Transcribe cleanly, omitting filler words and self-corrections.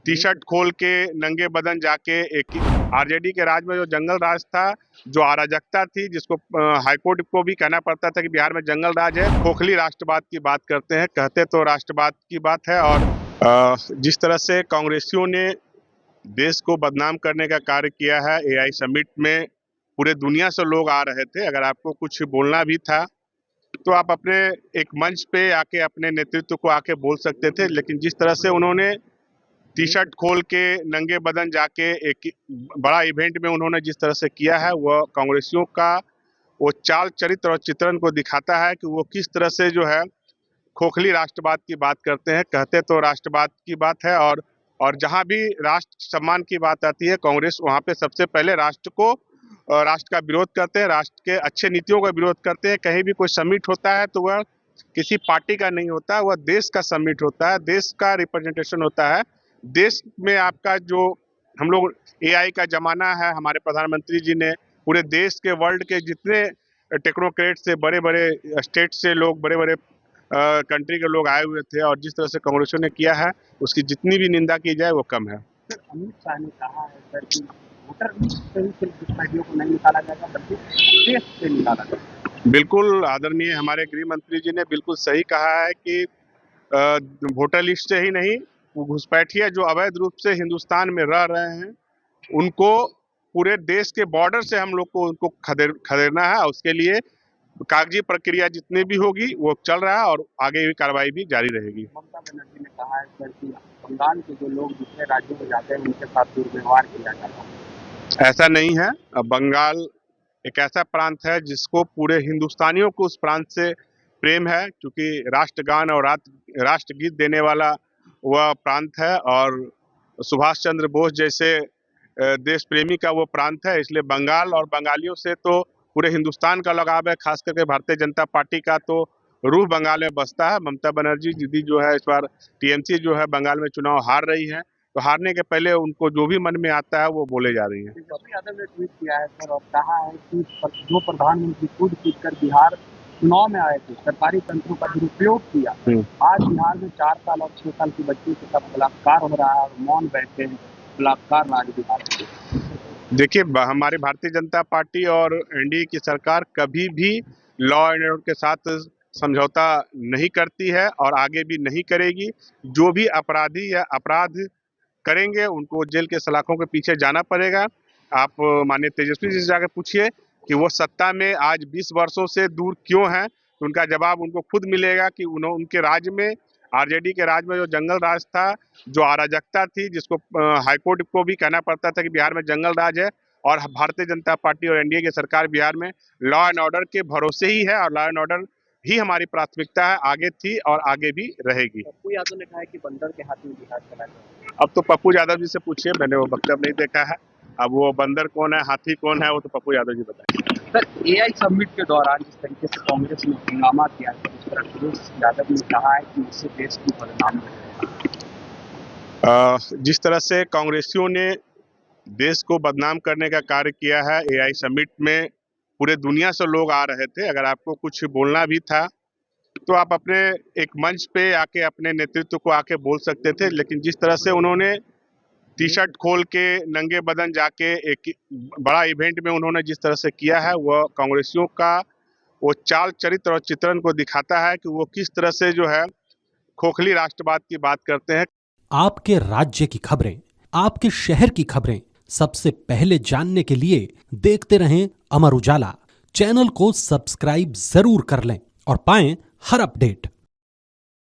T shirt खोल के नंगे बदन जाके एक आरजेडी के राज में जो जंगल राज था, जो अराजकता थी, जिसको हाईकोर्ट को भी कहना पड़ता था कि बिहार में जंगल राज है, खोखली राष्ट्रवाद की बात करते हैं, कहते तो राष्ट्रवाद की बात है। और जिस तरह से कांग्रेसियों ने देश को बदनाम करने का कार्य किया है, एआई समिट में पूरे दुनिया से लोग आ रहे थे। अगर आपको कुछ बोलना भी था तो आप अपने एक मंच पे आके अपने नेतृत्व को आके बोल सकते थे, लेकिन जिस तरह से उन्होंने टी शर्ट खोल के नंगे बदन जाके एक बड़ा इवेंट में उन्होंने जिस तरह से किया है, वह कांग्रेसियों का वो चाल चरित्र और चित्रण को दिखाता है कि वो किस तरह से जो है खोखली राष्ट्रवाद की बात करते हैं, कहते तो राष्ट्रवाद की बात है। और जहां भी राष्ट्र सम्मान की बात आती है, कांग्रेस वहां पे सबसे पहले राष्ट्र का विरोध करते हैं, राष्ट्र के अच्छे नीतियों का विरोध करते हैं। कहीं भी कोई समिट होता है तो वह किसी पार्टी का नहीं होता, वह देश का समिट होता है, देश का रिप्रेजेंटेशन होता है। देश में आपका जो हम लोग एआई का जमाना है, हमारे प्रधानमंत्री जी ने पूरे देश के वर्ल्ड के जितने टेक्नोक्रेट से, बड़े बड़े स्टेट से लोग, बड़े बड़े कंट्री के लोग आए हुए थे, और जिस तरह से कांग्रेसियों ने किया है उसकी जितनी भी निंदा की जाए वो कम है। सर, अमित शाह ने कहा है सर कि वोटर लिस्ट से ही सिर्फ घुसपैठियों को नहीं निकाला जाएगा, बल्कि देश से निकाला जाएगा। बिल्कुल आदरणीय हमारे गृह मंत्री जी ने बिल्कुल सही कहा है कि वोटर लिस्ट से ही नहीं, वो घुसपैठिया जो अवैध रूप से हिंदुस्तान में रह रहे हैं उनको पूरे देश के बॉर्डर से हम लोग को उनको खदेड़ना है। उसके लिए कागजी प्रक्रिया जितनी भी होगी वो चल रहा है और आगे भी कार्रवाई भी जारी रहेगी। ममता बनर्जी ने कहा है सर कि बंगाल के जो लोग दूसरे राज्यों में जाते हैं उनके साथ दुर्व्यवहार किया जाता है। ऐसा नहीं है। बंगाल एक ऐसा प्रांत है जिसको पूरे हिंदुस्तानियों को उस प्रांत से प्रेम है, क्योंकि राष्ट्रगान और राष्ट्रगीत देने वाला वह प्रांत है, और सुभाष चंद्र बोस जैसे देश प्रेमी का वो प्रांत है। इसलिए बंगाल और बंगालियों से तो पूरे हिंदुस्तान का लगाव है, खास करके भारतीय जनता पार्टी का तो रूह बंगाल में बसता है। ममता बनर्जी दीदी जो है, इस बार टीएमसी जो है बंगाल में चुनाव हार रही है, तो हारने के पहले उनको जो भी मन में आता है वो बोले जा रही है। तेजस्वी यादव ने ट्वीट किया है सर और कहा है कि जो प्रधानमंत्री खुद जीत कर बिहार चुनाव में आए थे, सरकारी तंत्रों का दुरुपयोग किया, आज बिहार में 4 साल और 6 साल की बच्ची के साथ बलात्कार हो रहा है और मौन बैठे हैं। बलात्कार राज बिहार में। देखिए, हमारी भारतीय जनता पार्टी और एनडीए की सरकार कभी भी लॉ एंड ऑर्डर के साथ समझौता नहीं करती है और आगे भी नहीं करेगी। जो भी अपराधी या अपराध करेंगे उनको जेल के सलाखों के पीछे जाना पड़ेगा। आप माननीय तेजस्वी जी से जाकर पूछिए कि वो सत्ता में आज 20 वर्षों से दूर क्यों हैं, तो उनका जवाब उनको खुद मिलेगा कि उनके राज्य में, आरजेडी के राज में जो जंगल राज था, जो अराजकता थी, जिसको हाईकोर्ट को भी कहना पड़ता था कि बिहार में जंगल राज है, और भारतीय जनता पार्टी और एनडीए की सरकार बिहार में लॉ एंड ऑर्डर के भरोसे ही है, और लॉ एंड ऑर्डर ही हमारी प्राथमिकता है, आगे थी और आगे भी रहेगी। पप्पू यादव ने कहा है कि बंदर के हाथ में बिहार चला जाए। अब तो पप्पू यादव जी से पूछिए, मैंने वो वक्तव्य नहीं देखा है। अब वो बंदर कौन है, हाथी कौन है, वो तो पप्पू यादव जी बताएंगे। सर, एआई समिट के दौरान जिस तरीके से कांग्रेस ने हंगामा किया है, उस पर अखिलेश यादव ने कहा है कि इससे देश की बदनाम है। जिस तरह से कांग्रेसियों ने देश को बदनाम करने का कार्य किया है, एआई समिट में पूरे दुनिया से लोग आ रहे थे। अगर आपको कुछ बोलना भी था तो आप अपने एक मंच पे आके अपने नेतृत्व को आके बोल सकते थे, लेकिन जिस तरह से उन्होंने टी शर्ट खोल के नंगे बदन जाके एक बड़ा इवेंट में उन्होंने जिस तरह से किया है, वह कांग्रेसियों का वो चाल चरित्र और चित्रण को दिखाता है कि वो किस तरह से जो है खोखली राष्ट्रवाद की बात करते हैं। आपके राज्य की खबरें, आपके शहर की खबरें सबसे पहले जानने के लिए देखते रहें अमर उजाला। चैनल को सब्सक्राइब जरूर कर लें और पाएं हर अपडेट।